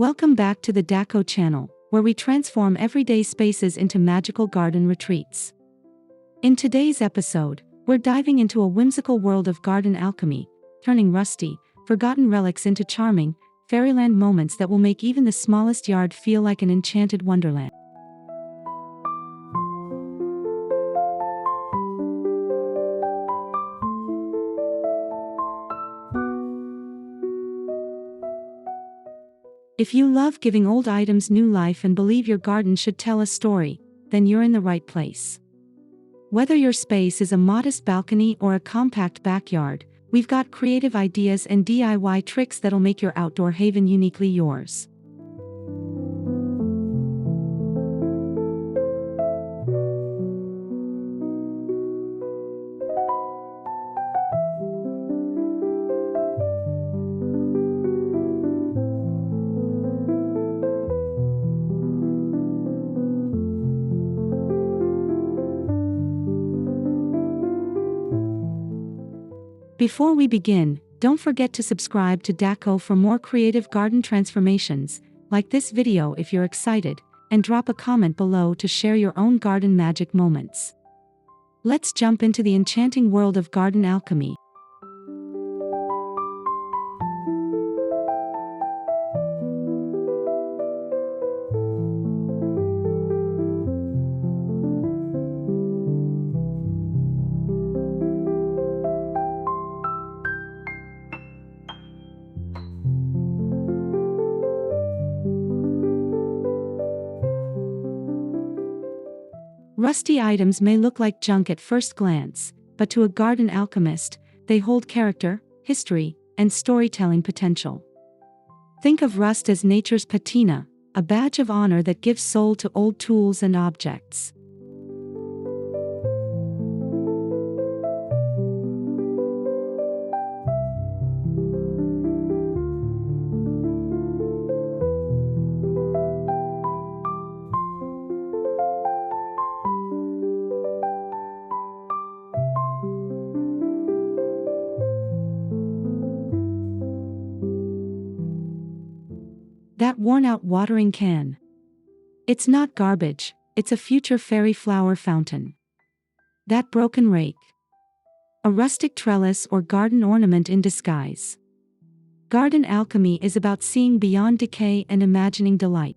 Welcome back to the Daco channel, where we transform everyday spaces into magical garden retreats. In today's episode, we're diving into a whimsical world of garden alchemy, turning rusty, forgotten relics into charming, fairyland moments that will make even the smallest yard feel like an enchanted wonderland. If you love giving old items new life and believe your garden should tell a story, then you're in the right place. Whether your space is a modest balcony or a compact backyard, we've got creative ideas and DIY tricks that'll make your outdoor haven uniquely yours. Before we begin, don't forget to subscribe to Daco for more creative garden transformations, like this video if you're excited, and drop a comment below to share your own garden magic moments. Let's jump into the enchanting world of garden alchemy. Rusty items may look like junk at first glance, but to a garden alchemist, they hold character, history, and storytelling potential. Think of rust as nature's patina, a badge of honor that gives soul to old tools and objects. That worn-out watering can. It's not garbage, it's a future fairy flower fountain. That broken rake. A rustic trellis or garden ornament in disguise. Garden alchemy is about seeing beyond decay and imagining delight.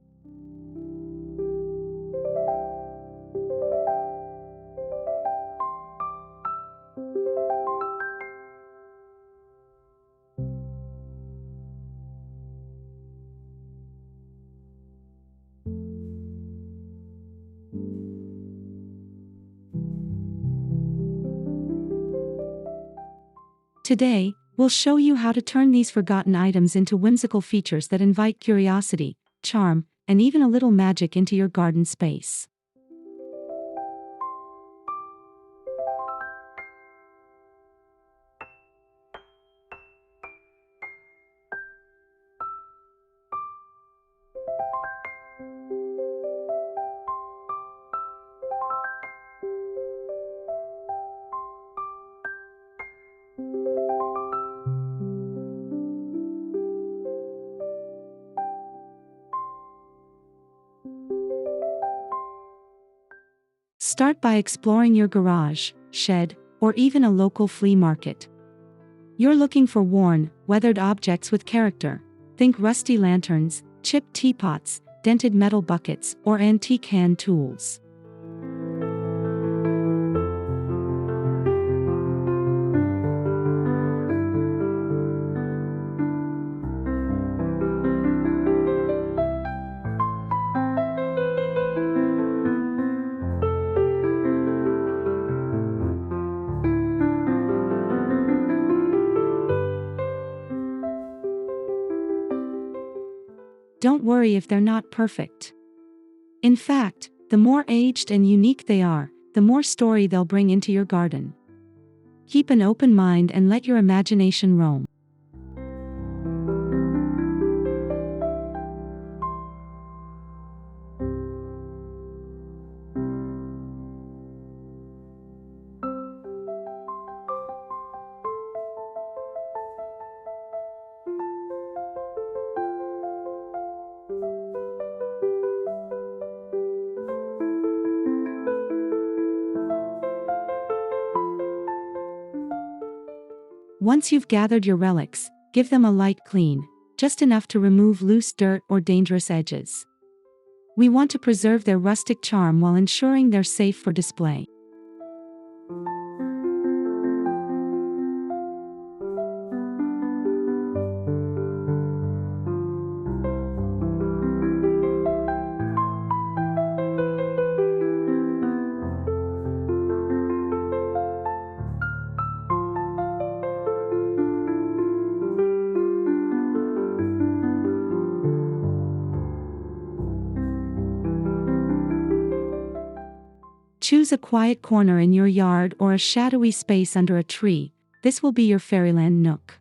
Today, we'll show you how to turn these forgotten items into whimsical features that invite curiosity, charm, and even a little magic into your garden space. Start by exploring your garage, shed, or even a local flea market. You're looking for worn, weathered objects with character. Think rusty lanterns, chipped teapots, dented metal buckets, or antique hand tools. Don't worry if they're not perfect. In fact, the more aged and unique they are, the more story they'll bring into your garden. Keep an open mind and let your imagination roam. Once you've gathered your relics, give them a light clean, just enough to remove loose dirt or dangerous edges. We want to preserve their rustic charm while ensuring they're safe for display. Choose a quiet corner in your yard or a shadowy space under a tree. This will be your Fairyland nook.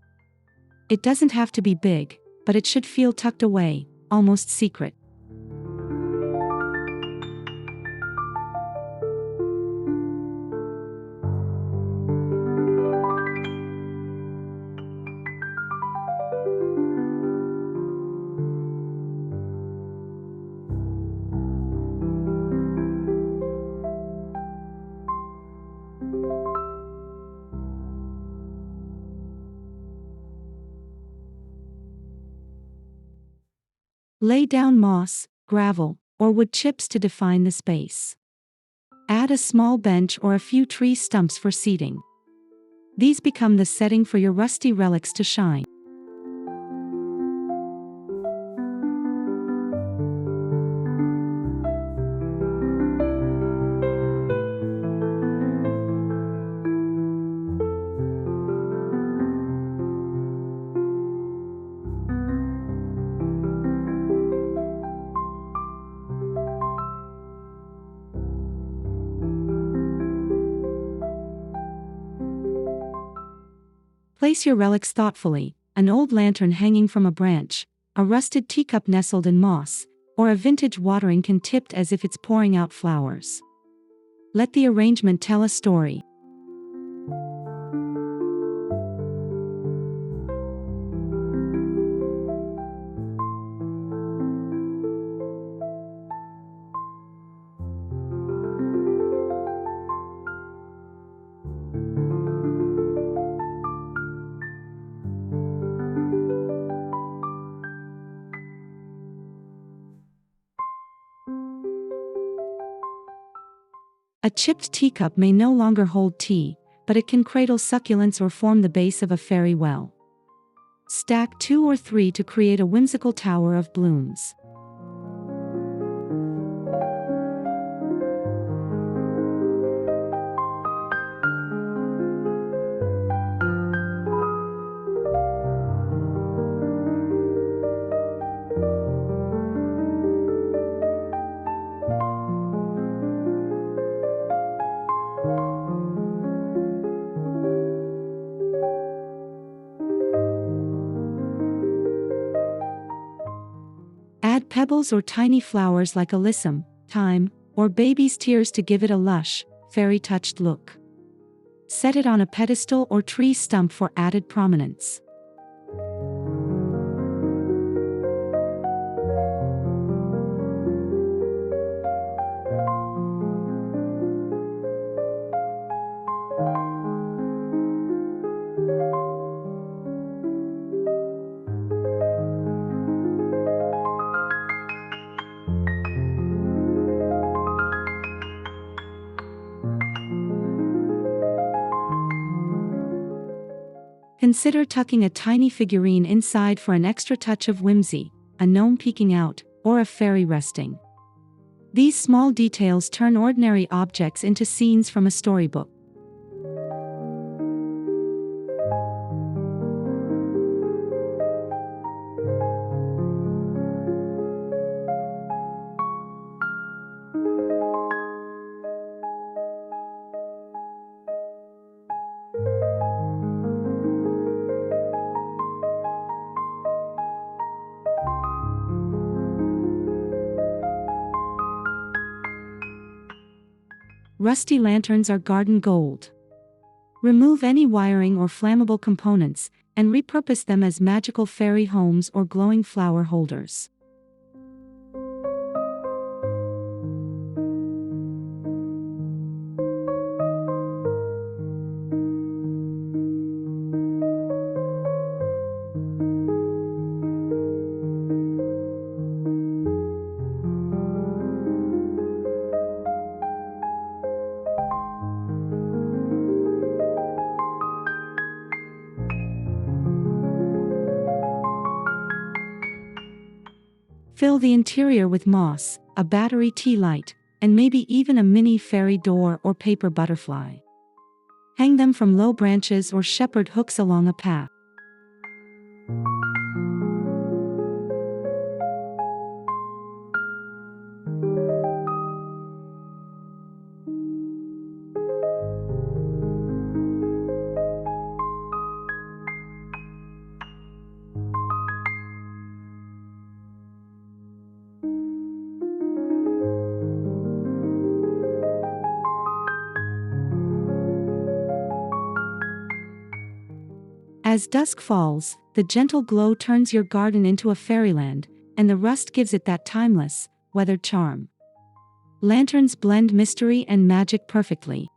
It doesn't have to be big, but it should feel tucked away, almost secret. Lay down moss, gravel, or wood chips to define the space. Add a small bench or a few tree stumps for seating. These become the setting for your rusty relics to shine. Place your relics thoughtfully: an old lantern hanging from a branch, a rusted teacup nestled in moss, or a vintage watering can tipped as if it's pouring out flowers. Let the arrangement tell a story. A chipped teacup may no longer hold tea, but it can cradle succulents or form the base of a fairy well. Stack 2 or 3 to create a whimsical tower of blooms. Add pebbles or tiny flowers like alyssum, thyme, or baby's tears to give it a lush, fairy-touched look. Set it on a pedestal or tree stump for added prominence. Consider tucking a tiny figurine inside for an extra touch of whimsy, a gnome peeking out, or a fairy resting. These small details turn ordinary objects into scenes from a storybook. Rusty lanterns are garden gold. Remove any wiring or flammable components, and repurpose them as magical fairy homes or glowing flower holders. Fill the interior with moss, a battery tea light, and maybe even a mini fairy door or paper butterfly. Hang them from low branches or shepherd hooks along a path. As dusk falls, the gentle glow turns your garden into a fairyland, and the rust gives it that timeless, weathered charm. Lanterns blend mystery and magic perfectly.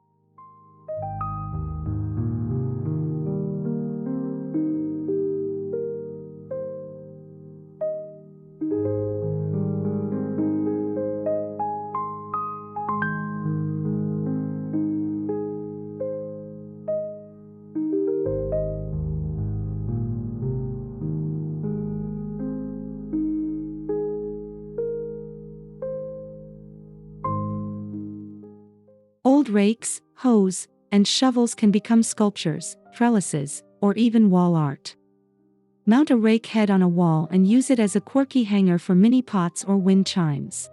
Old rakes, hoes, and shovels can become sculptures, trellises, or even wall art. Mount a rake head on a wall and use it as a quirky hanger for mini pots or wind chimes.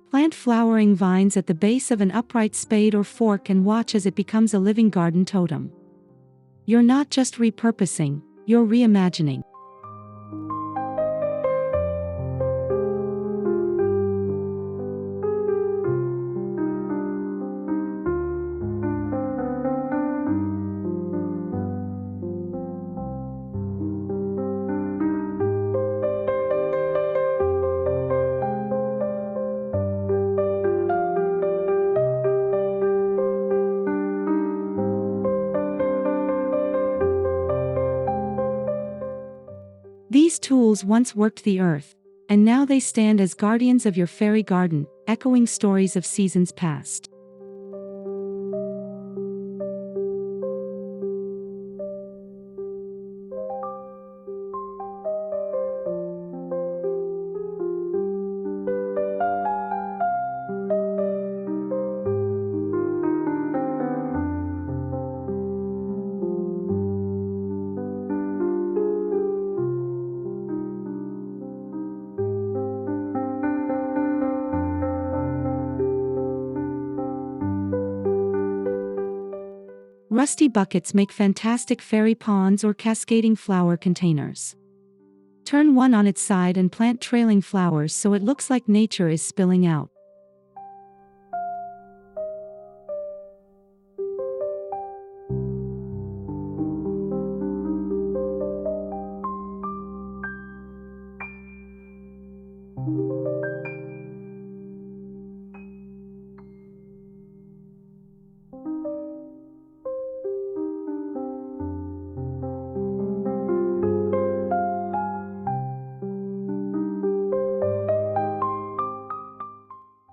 Plant flowering vines at the base of an upright spade or fork and watch as it becomes a living garden totem. You're not just repurposing, you're reimagining. These tools once worked the earth, and now they stand as guardians of your fairy garden, echoing stories of seasons past. Rusty buckets make fantastic fairy ponds or cascading flower containers. Turn one on its side and plant trailing flowers so it looks like nature is spilling out.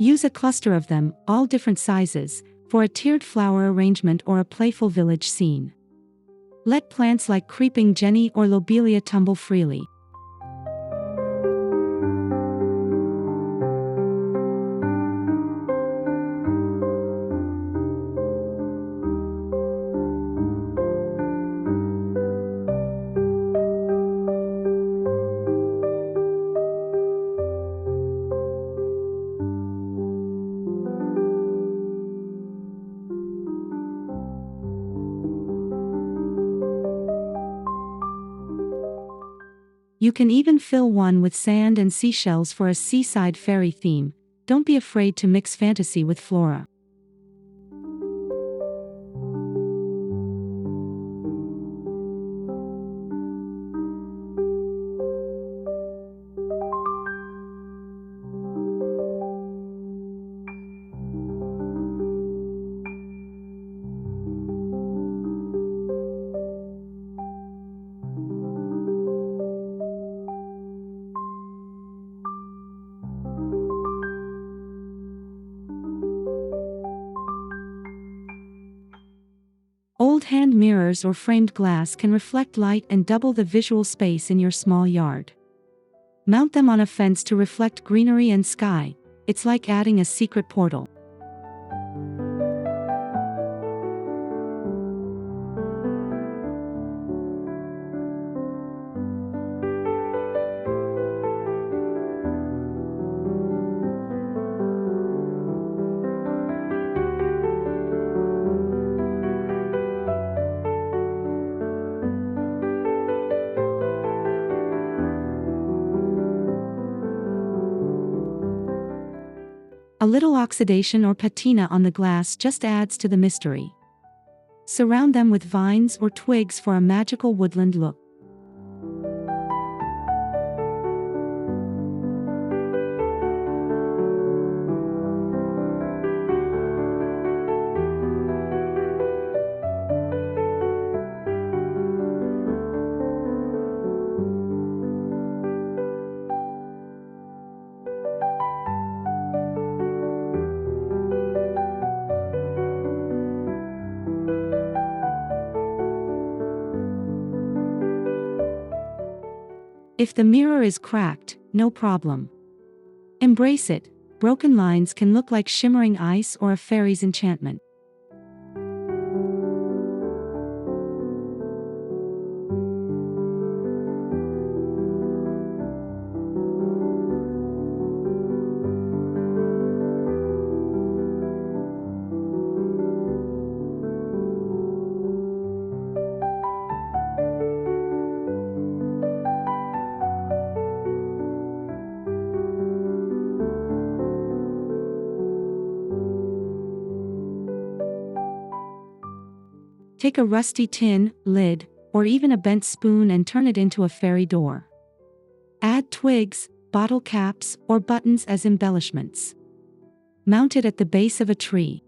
Use a cluster of them, all different sizes, for a tiered flower arrangement or a playful village scene. Let plants like creeping jenny or lobelia tumble freely. You can even fill one with sand and seashells for a seaside fairy theme. Don't be afraid to mix fantasy with flora. Old hand mirrors or framed glass can reflect light and double the visual space in your small yard. Mount them on a fence to reflect greenery and sky. It's like adding a secret portal. A little oxidation or patina on the glass just adds to the mystery. Surround them with vines or twigs for a magical woodland look. If the mirror is cracked, no problem. Embrace it. Broken lines can look like shimmering ice or a fairy's enchantment. Take a rusty tin, lid, or even a bent spoon and turn it into a fairy door. Add twigs, bottle caps, or buttons as embellishments. Mount it at the base of a tree.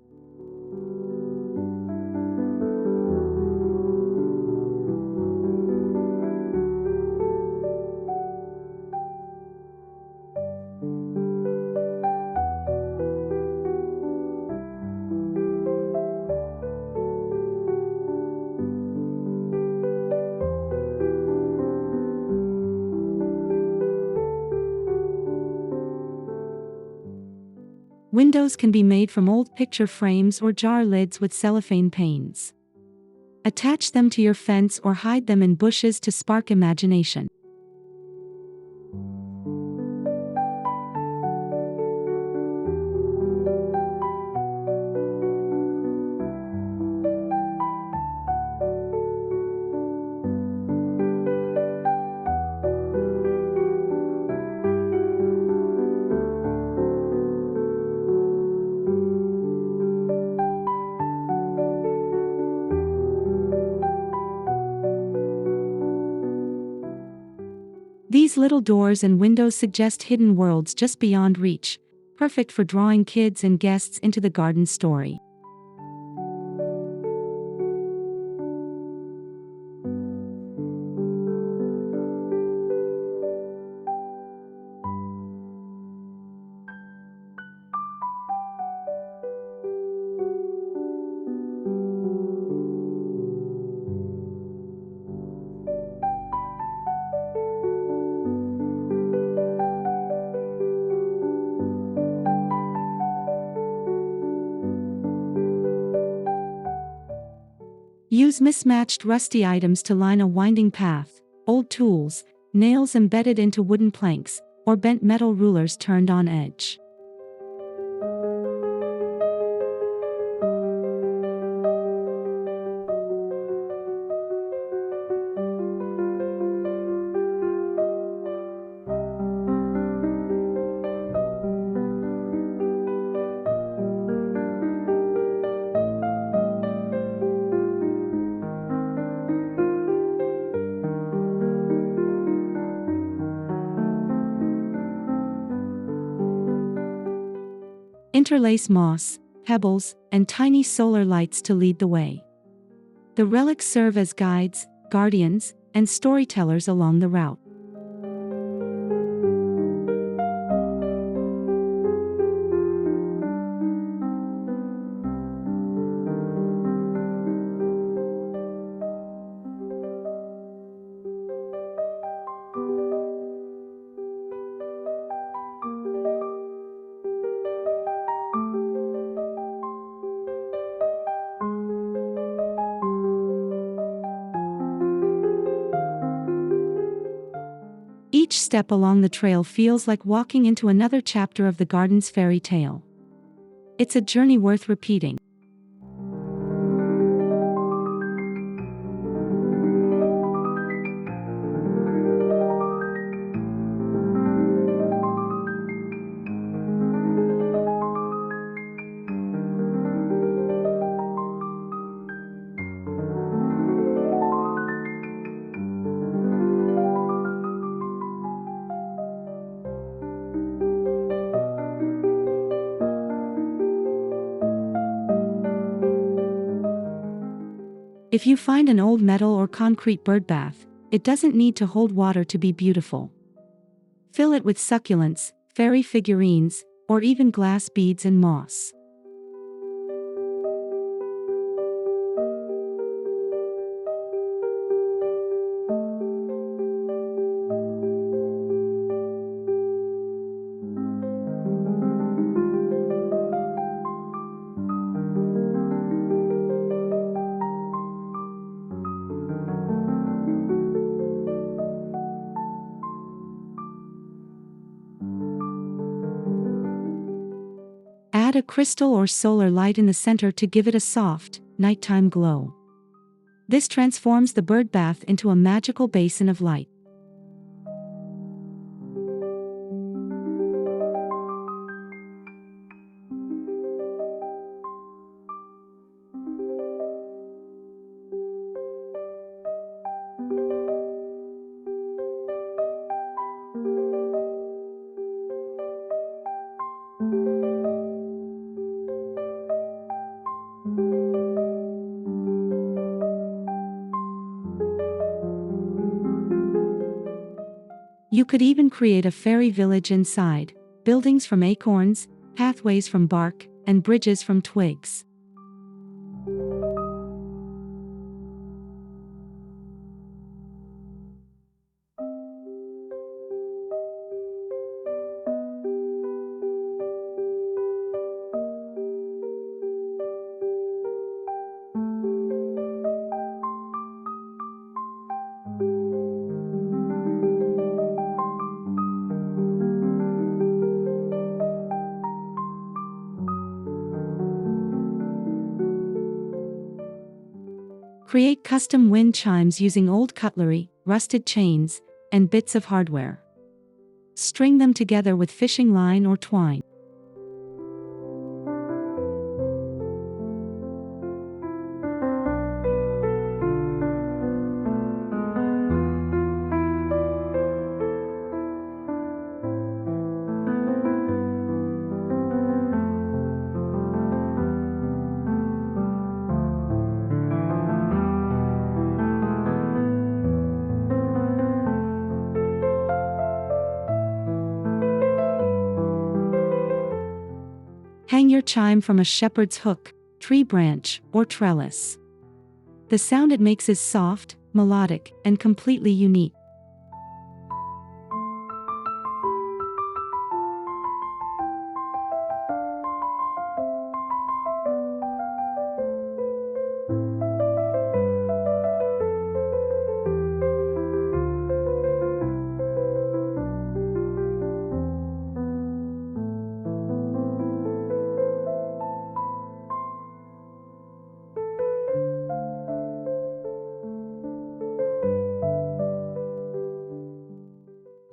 Windows can be made from old picture frames or jar lids with cellophane panes. Attach them to your fence or hide them in bushes to spark imagination. These little doors and windows suggest hidden worlds just beyond reach, perfect for drawing kids and guests into the garden story. Use mismatched rusty items to line a winding path, old tools, nails embedded into wooden planks, or bent metal rulers turned on edge. Interlace moss, pebbles, and tiny solar lights to lead the way. The relics serve as guides, guardians, and storytellers along the route. Each step along the trail feels like walking into another chapter of the garden's fairy tale. It's a journey worth repeating. If you find an old metal or concrete birdbath, it doesn't need to hold water to be beautiful. Fill it with succulents, fairy figurines, or even glass beads and moss. Add a crystal or solar light in the center to give it a soft, nighttime glow. This transforms the bird bath into a magical basin of light. You could even create a fairy village inside, buildings from acorns, pathways from bark, and bridges from twigs. Create custom wind chimes using old cutlery, rusted chains, and bits of hardware. String them together with fishing line or twine. Hang your chime from a shepherd's hook, tree branch, or trellis. The sound it makes is soft, melodic, and completely unique.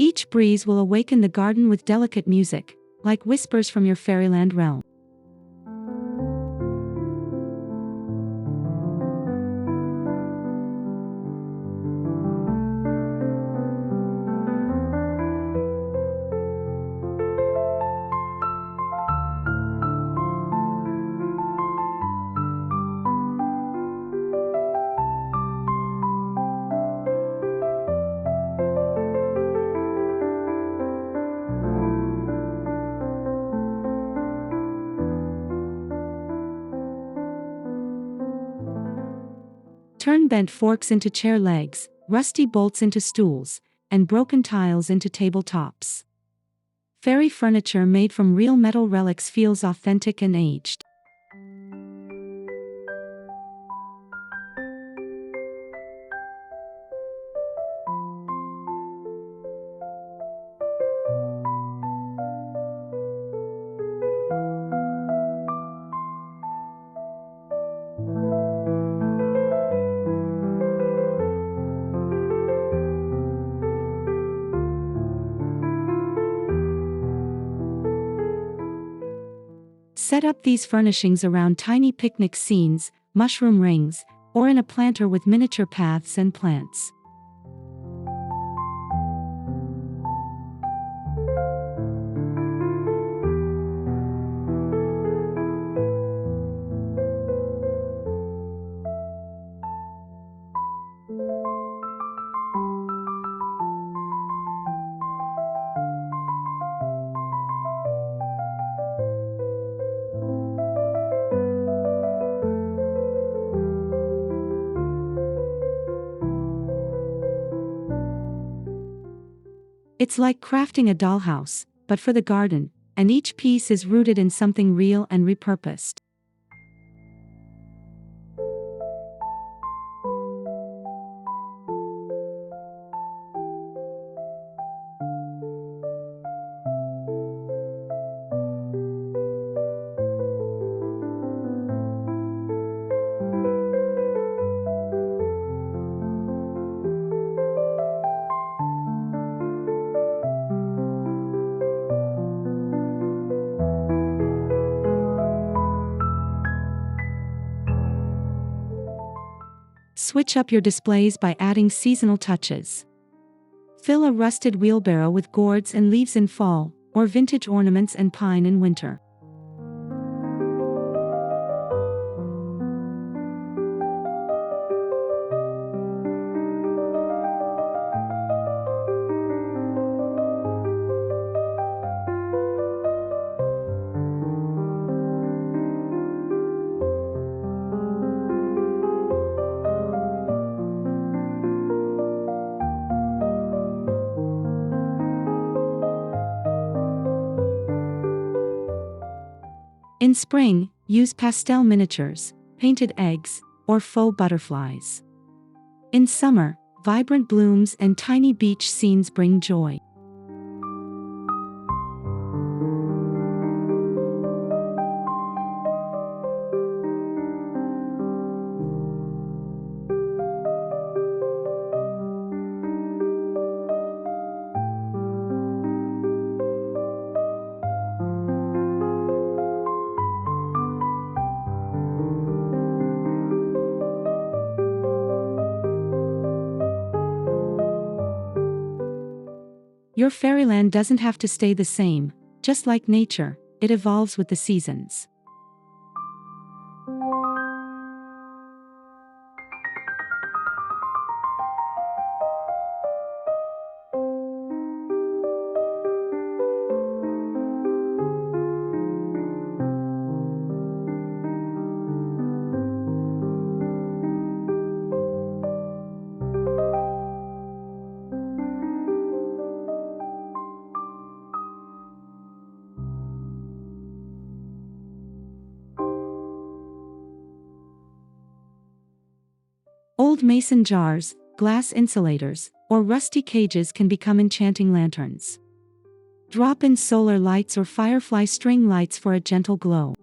Each breeze will awaken the garden with delicate music, like whispers from your fairyland realm. Turn bent forks into chair legs, rusty bolts into stools, and broken tiles into tabletops. Fairy furniture made from real metal relics feels authentic and aged. Set up these furnishings around tiny picnic scenes, mushroom rings, or in a planter with miniature paths and plants. It's like crafting a dollhouse, but for the garden, and each piece is rooted in something real and repurposed. Switch up your displays by adding seasonal touches. Fill a rusted wheelbarrow with gourds and leaves in fall, or vintage ornaments and pine in winter. In spring, use pastel miniatures, painted eggs, or faux butterflies. In summer, vibrant blooms and tiny beach scenes bring joy. Your fairyland doesn't have to stay the same. Just like nature, it evolves with the seasons. Old mason jars, glass insulators, or rusty cages can become enchanting lanterns. Drop in solar lights or firefly string lights for a gentle glow.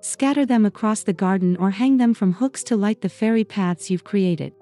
Scatter them across the garden or hang them from hooks to light the fairy paths you've created.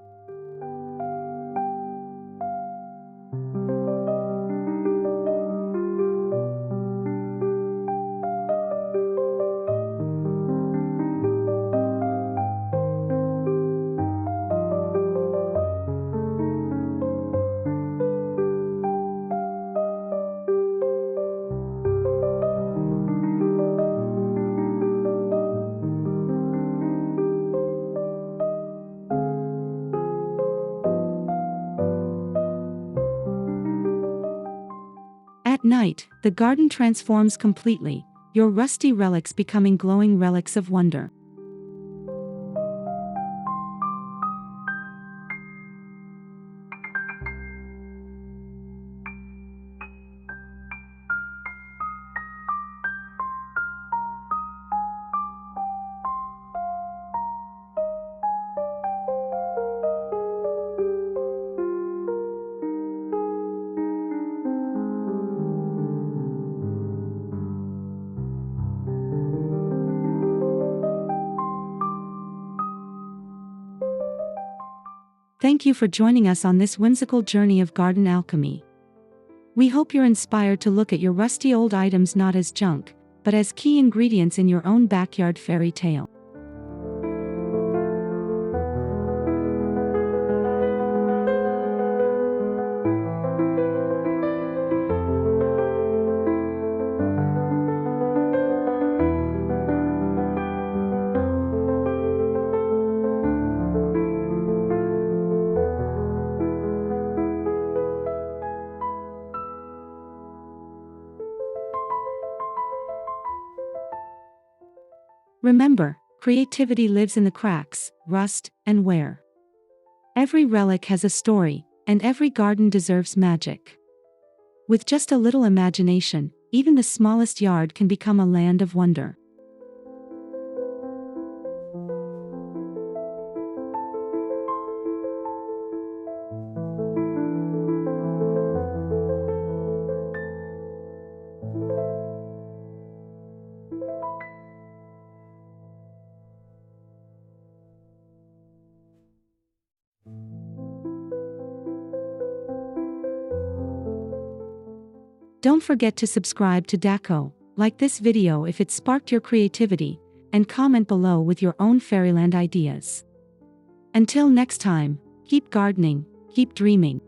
At night, the garden transforms completely, your rusty relics becoming glowing relics of wonder. Thank you for joining us on this whimsical journey of garden alchemy. We hope you're inspired to look at your rusty old items not as junk, but as key ingredients in your own backyard fairy tale. Remember, creativity lives in the cracks, rust, and wear. Every relic has a story, and every garden deserves magic. With just a little imagination, even the smallest yard can become a land of wonder. Don't forget to subscribe to Daco, like this video if it sparked your creativity, and comment below with your own Fairyland ideas. Until next time, keep gardening, keep dreaming.